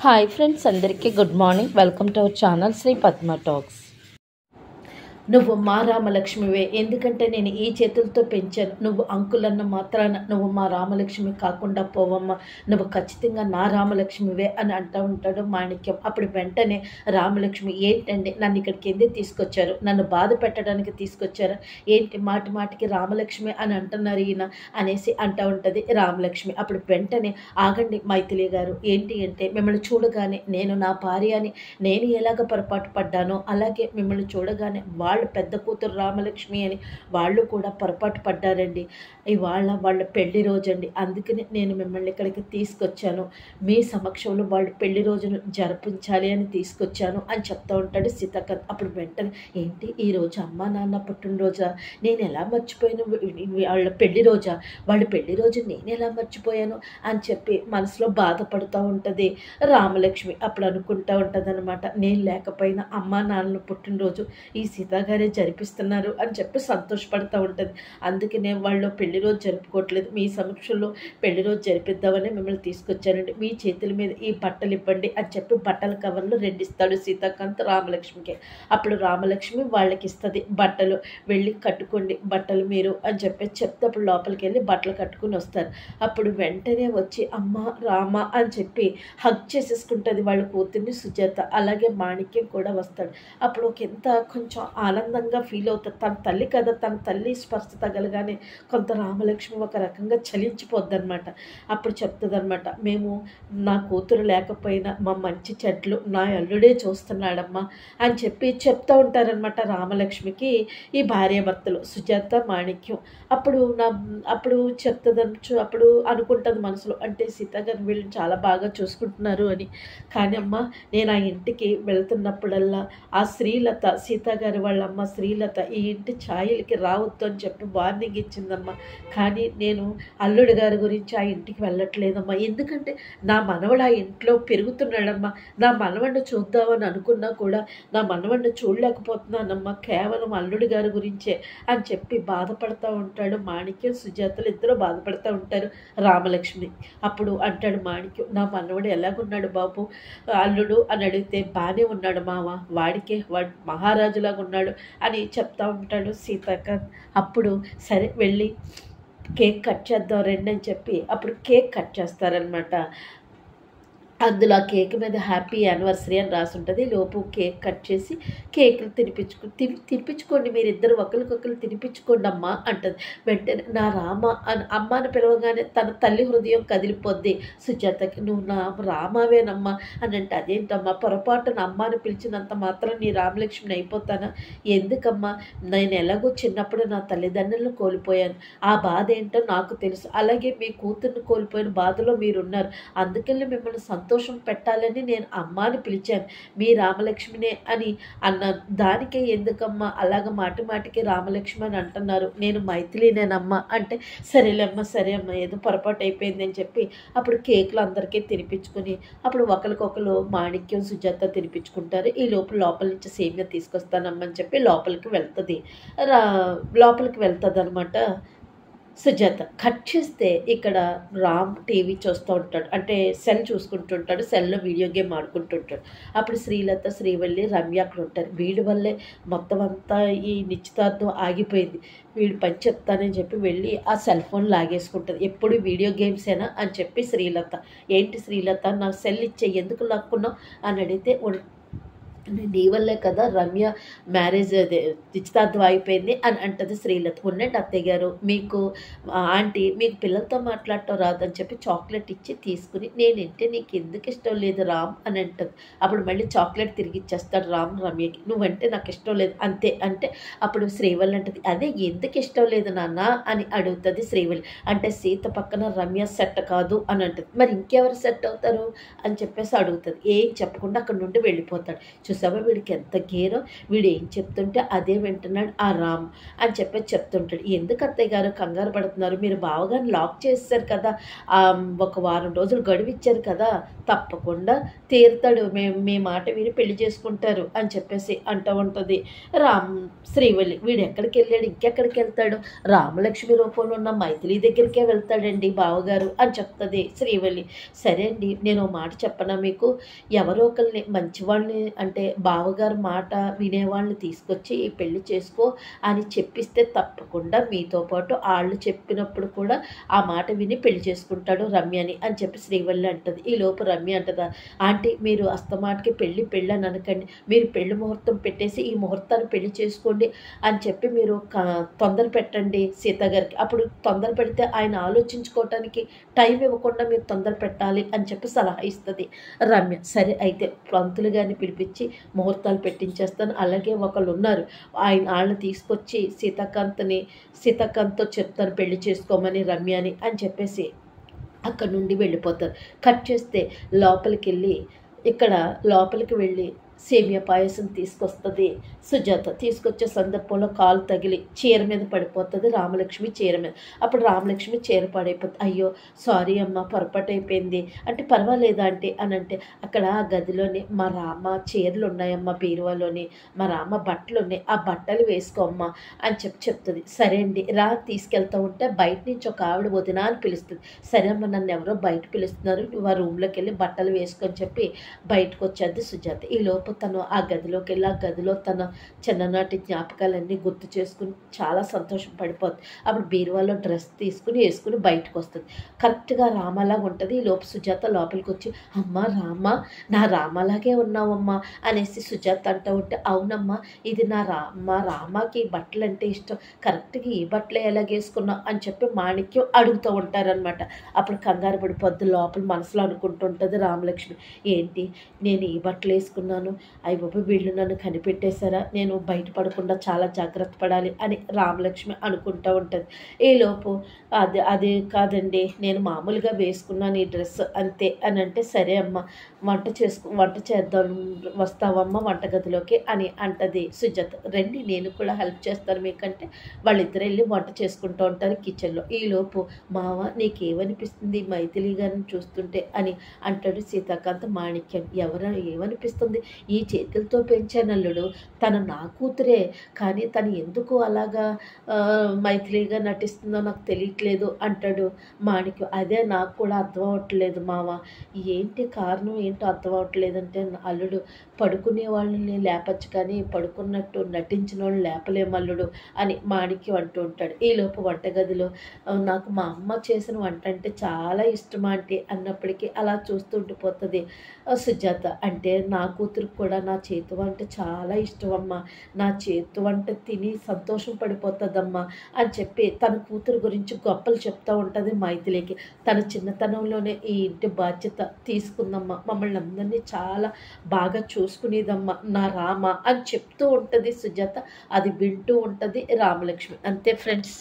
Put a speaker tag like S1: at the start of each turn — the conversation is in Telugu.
S1: హాయ్ ఫ్రెండ్స్, అందరికీ good morning. Welcome to our channel Sri Padma Talks. నువ్వు మా రామలక్ష్మివే, ఎందుకంటే నేను ఈ చేతులతో పెంచాను. నువ్వు అంకులన్న మాత్రాన నువ్వు మా రామలక్ష్మి కాకుండా పోవమ్మా, నువ్వు ఖచ్చితంగా నా రామలక్ష్మివే అని అంటూ ఉంటాడు మాణిక్యం. అప్పుడు వెంటనే రామలక్ష్మి, ఏంటండి నన్ను ఇక్కడికి ఎందుకు తీసుకొచ్చారు? నన్ను బాధ పెట్టడానికి తీసుకొచ్చారా ఏంటి? మాటి మాటికి రామలక్ష్మి అని అంటున్నారు ఈయన అనేసి అంటూ ఉంటుంది రామలక్ష్మి. అప్పుడు వెంటనే, ఆగండి మైథిలి గారు, ఏంటి అంటే మిమ్మల్ని చూడగానే నేను నా భార్య అని నేను ఎలాగ పొరపాటు పడ్డానో, అలాగే మిమ్మల్ని చూడగానే వాళ్ళు పెద్ద కూతురు రామలక్ష్మి అని వాళ్ళు కూడా పొరపాటు పడ్డారండి. ఇవాళ వాళ్ళ పెళ్లి రోజు అండి, అందుకని నేను మిమ్మల్ని ఇక్కడికి తీసుకొచ్చాను. మీ సమక్షంలో వాళ్ళు పెళ్లి రోజును జరిపించాలి అని తీసుకొచ్చాను అని చెప్తూ ఉంటాడు సీతాకాంత్. అప్పుడు వెంటనే, ఏంటి ఈరోజు అమ్మా నాన్న పుట్టినరోజా? నేను ఎలా మర్చిపోయాను? వాళ్ళ పెళ్లి రోజా? వాళ్ళ పెళ్లి రోజు నేను ఎలా మర్చిపోయాను అని చెప్పి మనసులో బాధపడుతూ ఉంటుంది రామలక్ష్మి. అప్పుడు అనుకుంటూ ఉంటుంది అనమాట, నేను లేకపోయినా అమ్మా నాన్నల పుట్టినరోజు ఈ సీతాగారే జరిపిస్తున్నారు అని చెప్పి సంతోషపడుతూ ఉంటుంది. అందుకనే వాళ్ళు పెళ్లి రోజు జరుపుకోవట్లేదు, మీ సమక్షంలో పెళ్లి రోజు జరిపిద్దామని మిమ్మల్ని తీసుకొచ్చానండి. మీ చేతుల మీద ఈ బట్టలు ఇవ్వండి అని చెప్పి బట్టల కవర్లు 2 ఇస్తాడు సీతాకాంత్ రామలక్ష్మికి. అప్పుడు రామలక్ష్మి వాళ్ళకి ఇస్తుంది బట్టలు, వెళ్ళి కట్టుకోండి బట్టలు మీరు అని చెప్పి చెప్తే అప్పుడు లోపలికి వెళ్ళి బట్టలు కట్టుకుని వస్తారు. అప్పుడు వెంటనే వచ్చి అమ్మ రామ అని చెప్పి హగ్ చేసేసుకుంటుంది వాళ్ళ కూతుర్ని సుజాత. అలాగే మాణిక్యం కూడా వస్తాడు. అప్పుడు కొంచెం ఆనందంగా ఫీల్ అవుతుంది. తన తల్లి కదా, తన తల్లి స్పర్శ తగలగానే కొంత రామలక్ష్మి ఒక రకంగా చలించిపోద్ది అనమాట. అప్పుడు చెప్తుంది అనమాట, మేము నా కూతురు లేకపోయినా మా మంచి చెట్లు నా అల్లుడే చూస్తున్నాడమ్మా అని చెప్పి చెప్తూ ఉంటారనమాట రామలక్ష్మికి ఈ భార్యాభర్తలు సుజాత మాణిక్యం. అప్పుడు చెప్తుంది, అప్పుడు అనుకుంటుంది మనసులో, అంటే సీత గారు వీళ్ళని చాలా బాగా చూసుకుంటున్నారు అని. కానీ అమ్మ, నేను ఆ ఇంటికి వెళ్తున్నప్పుడల్లా ఆ శ్రీలత, సీతాగారి వాళ్ళ అమ్మ శ్రీలత ఈ ఇంటి ఛాయలకి రావద్దు అని చెప్పి వార్నింగ్ ఇచ్చిందమ్మా. కానీ నేను అల్లుడి గారి గురించి ఆ ఇంటికి వెళ్ళట్లేదమ్మా, ఎందుకంటే నా మనవడు ఆ ఇంట్లో పెరుగుతున్నాడమ్మా. నా మనవడిని చూద్దామని అనుకున్నా కూడా నా మనవడిని చూడలేకపోతున్నానమ్మా, కేవలం అల్లుడి గారి గురించే అని చెప్పి బాధపడుతూ ఉంటాడు మాణిక్యం. సుజాతలు ఇద్దరు బాధపడుతూ ఉంటారు రామలక్ష్మి. అప్పుడు అంటాడు మాణిక్యం, నా మనవడు ఎలాగున్నాడు బాబు అల్లుడు అని అడిగితే, బాగానే ఉన్నాడు మామ, వాడు మహారాజులాగా ఉన్నాడు అని చెప్తా ఉంటాడు సీతాకాంత్. అప్పుడు సరే వెళ్ళి కేక్ కట్ చేద్దాం రండి అని చెప్పి అప్పుడు కేక్ కట్ చేస్తారనమాట. అందులో ఆ కేక్ మీద హ్యాపీ యానివర్సరీ అని రాసి ఉంటుంది. లోపు కేక్ కట్ చేసి కేకులు తినిపించుకోండి, మీరిద్దరు ఒకరికొకరు తినిపించుకోండి అమ్మా అంటుంది. వెంటనే నా రామ అని అమ్మని పిలవగానే తన తల్లి హృదయం కదిలిపోద్ది సుజాతకి. నువ్వు నా రామావేనమ్మా అని అంటే, అదేంటమ్మా పొరపాటున అమ్మాని పిలిచినంత మాత్రం నీ రామలక్ష్మిని అయిపోతానా? ఎందుకమ్మా, నేను ఎలాగో చిన్నప్పుడు నా తల్లిదండ్రులను కోల్పోయాను, ఆ బాధ ఏంటో నాకు తెలుసు. అలాగే మీ కూతుర్ని కోల్పోయిన బాధలో మీరున్నారు, అందుకని మిమ్మల్ని సంతోషం పెట్టాలని నేను అమ్మాని పిలిచాను, మీ రామలక్ష్మినే అని అన్నాను. దానికే ఎందుకమ్మా అలాగ మాటి మాటికి రామలక్ష్మి అని అంటున్నారు? నేను మైథిలినేనమ్మా అంటే, సరేలేమ్మా సరే అమ్మా, ఏదో పొరపాటు అయిపోయింది అని చెప్పి అప్పుడు కేకులు అందరికీ తినిపించుకుని అప్పుడు ఒకరికొకరు మాణిక్యం సుజాత తినిపించుకుంటారు. ఈ లోపల నుంచి సేమియా తీసుకొస్తానమ్మని చెప్పి లోపలికి వెళ్తుంది అనమాట సుజాత. కట్ చేస్తే ఇక్కడ రామ్ టీవీ చూస్తూ ఉంటాడు, అంటే సెల్ చూసుకుంటుంటాడు, సెల్లో వీడియో గేమ్ ఆడుకుంటుంటాడు. అప్పుడు శ్రీలత, శ్రీవల్లి, రమ్య అక్కడ ఉంటారు. వీడి వల్లే మొత్తం అంతా ఈ నిశ్చితార్థం ఆగిపోయింది, వీడు పని చెప్తానని చెప్పి వెళ్ళి ఆ సెల్ ఫోన్ లాగేసుకుంటుంది. ఎప్పుడు వీడియో గేమ్సేనా అని చెప్పి శ్రీలత, ఏంటి శ్రీలత నా సెల్ ఇచ్చే, ఎందుకు లాక్కున్నావు అని అడిగితే, నీ వల్లే కదా రమ్య మ్యారేజ్ అదే నిశ్చితార్థం అయిపోయింది అని అంటది శ్రీలత. ఉండండి అత్తయ్య గారు, మీకు ఆంటీ మీకు పిల్లలతో మాట్లాడటం రాదని చెప్పి చాక్లెట్ ఇచ్చి తీసుకుని, నేనంటే నీకు ఎందుకు ఇష్టం లేదు రామ్ అని అంటుంది. అప్పుడు మళ్ళీ చాక్లెట్ తిరిగి ఇచ్చేస్తాడు రామ్ రమ్యకి, నువ్వంటే నాకు ఇష్టం లేదు అంతే అంటే. అప్పుడు శ్రీవల్లి అంటది, అదే ఎందుకు ఇష్టం లేదు నాన్న అని అడుగుతుంది శ్రీవల్లి. అంటే సీత పక్కన రమ్య సెట్ కాదు అని అంటుంది. మరి ఇంకెవరు సెట్ అవుతారు అని చెప్పేసి అడుగుతుంది. ఏం చెప్పకుండా అక్కడ నుండి వెళ్ళిపోతాడు. చూసావా వీడికి ఎంత గేరో, వీడు ఏం చెప్తుంటే అదే వింటున్నాడు ఆ రామ్ అని చెప్పి చెప్తుంటాడు. ఎందుకు అత్తయ్య గారు కంగారు పడుతున్నారు, మీరు బావగారిని లాక్ చేస్తారు కదా, 1 వారం రోజులు గడువు ఇచ్చారు కదా, తప్పకుండా తీరుతాడు, మీ మాట విని పెళ్లి చేసుకుంటారు అని చెప్పేసి అంటూ ఉంటుంది శ్రీవల్లి. వీడు ఎక్కడికి వెళ్ళాడు, ఇంకెక్కడికి వెళ్తాడు, రామలక్ష్మి రూపంలో ఉన్న మైథిలి దగ్గరికే వెళ్తాడండి బావగారు అని చెప్తుంది శ్రీవల్లి. సరే అండి, నేను మాట చెప్పనా మీకు, ఎవరో ఒకరిని మంచివాళ్ళని అంటే బావగారు మాట వినేవాళ్ళని తీసుకొచ్చి ఈ పెళ్లి చేసుకో అని చెప్పిస్తే తప్పకుండా మీతో పాటు వాళ్ళు చెప్పినప్పుడు కూడా ఆ మాట విని పెళ్లి చేసుకుంటాడు రమ్యని అని చెప్పి శ్రీవల్లి అంటుంది. ఈ లోపు రమ్య అంటదా, ఆంటీ మీరు అస్తమాటికి పెళ్ళి అని అనకండి, మీరు పెళ్లి ముహూర్తం పెట్టేసి ఈ ముహూర్తాన్ని పెళ్లి చేసుకోండి అని చెప్పి మీరు తొందర పెట్టండి సీత గారికి. అప్పుడు తొందర పెడితే ఆయన ఆలోచించుకోవటానికి టైం ఇవ్వకుండా మీరు తొందర పెట్టాలి అని చెప్పి సలహా ఇస్తుంది రమ్య. సరే అయితే పంతులు గారిని పిలిపించి ముహూర్తాలు పెట్టించేస్తాను, అలాగే ఒకళ్ళు ఉన్నారు వాళ్ళని తీసుకొచ్చి సీతాకాంత్తో చెప్తాను పెళ్లి చేసుకోమని రమ్యని అని చెప్పేసి అక్కడ నుండి వెళ్ళిపోతారు. కట్ చేస్తే లోపలికి వెళ్ళి సేమియా పాయసం తీసుకొస్తుంది సుజాత. తీసుకొచ్చే సందర్భంలో కాలు తగిలి చీర మీద పడిపోతుంది రామలక్ష్మి చీర మీద. అప్పుడు రామలక్ష్మి చీర పాడైపోతుంది. అయ్యో సారీ అమ్మ, పొరపాటు అయిపోయింది అంటే, పర్వాలేదా అంటే అని అంటే, అక్కడ ఆ గదిలోని మా రామ చీరలు ఉన్నాయమ్మా బీరువాలోని, మా రామ బట్టలు ఉన్నాయి, ఆ బట్టలు వేసుకోమ్మా అని చెప్తుంది. సరే అండి రా తీసుకెళ్తూ ఉంటే బయట నుంచి ఒక ఆవిడ వదిన అని పిలుస్తుంది. సరే అమ్మ నన్ను ఎవరో బయట పిలుస్తున్నారు, నువ్వు ఆ రూమ్లోకి వెళ్ళి బట్టలు వేసుకొని చెప్పి బయటకు వచ్చేది సుజాత. ఈ లోపు తను ఆ గదిలోకి వెళ్ళి ఆ గదిలో తన చిన్ననాటి జ్ఞాపకాలన్నీ గుర్తు చేసుకుని చాలా సంతోషం పడిపోతుంది. అప్పుడు బీరువాలో డ్రెస్ వేసుకుని బయటకు వస్తుంది. కరెక్ట్గా రామలాగా ఉంటుంది. ఈ లోపు సుజాత లోపలికి వచ్చి, అమ్మ రామ, నా రామలాగే ఉన్నావమ్మా అనేసి సుజాత అంటూ ఉంటే, అవునమ్మా ఇది మా రామకి ఈ బట్టలు అంటే ఇష్టం, కరెక్ట్గా ఈ బట్టలే ఎలాగేసుకున్నావు అని చెప్పి మాణిక్యం అడుగుతూ ఉంటారనమాట. అప్పుడు కంగారు పడిపోద్ది లోపల మనసులో అనుకుంటుంటుంది రామలక్ష్మి, ఏంటి నేను ఈ బట్టలు వేసుకున్నాను, అయ్య బాబు వీళ్ళు నన్ను కనిపెట్టేశారా, నేను బయటపడకుండా చాలా జాగ్రత్త పడాలి అని రామలక్ష్మి అనుకుంటూ ఉంటుంది. ఈలోపు అది కాదండి నేను మామూలుగా వేసుకున్నాను ఈ డ్రెస్ అంతే అని అంటే, సరే అమ్మ వంట చేద్దాం వస్తావమ్మ వంటగదిలోకి అని అంటది సుజాత. రండి నేను కూడా హెల్ప్ చేస్తాను మీకంటే వాళ్ళిద్దరు వెళ్ళి వంట చేసుకుంటూ ఉంటారు కిచెన్లో. ఈలోపు మావ నీకేమనిపిస్తుంది మైథిలి గారిని చూస్తుంటే అని అంటాడు సీతాకాంత్ మాణిక్యం. ఏమనిపిస్తుంది, ఈ చేతులతో పెంచానల్లుడు, తను నా కూతురే, కానీ తను ఎందుకు అలాగా మైథిలిగా నటిస్తుందో నాకు తెలియట్లేదు అంటాడు మాణిక్యం. అదే నాకు కూడా అర్థం అవ్వట్లేదు మావ, ఏంటి కారణం ఏంటో అర్థం అవ్వట్లేదంటే, అల్లుడు పడుకునే వాళ్ళని లేపచ్చు కానీ పడుకున్నట్టు నటించిన వాళ్ళు లేపలేము అల్లుడు అని మాణిక్యం అంటూ ఉంటాడు. ఈలోపు వంటగదిలో నాకు మా అమ్మ చేసిన వంట అంటే చాలా ఇష్టం ఆంటీ అన్నప్పటికీ అలా చూస్తూ ఉండిపోతుంది సుజాత. అంటే నా కూతురికి కూడా నా చేతి వంట చాలా ఇష్టం అమ్మా, నా చేతి వంట తిని సంతోషం పడిపోతుందమ్మా అని చెప్పి తన కూతురు గురించి గొప్పలు చెప్తూ ఉంటుంది మైథిలికి. తన చిన్నతనంలోనే ఈ ఇంటి బాధ్యత తీసుకుందమ్మా, మమ్మల్ని అందరినీ చాలా బాగా చూసుకునేదమ్మా నా రామ అని చెప్తూ ఉంటుంది సుజాత. అది వింటూ ఉంటుంది రామలక్ష్మి. అంతే ఫ్రెండ్స్.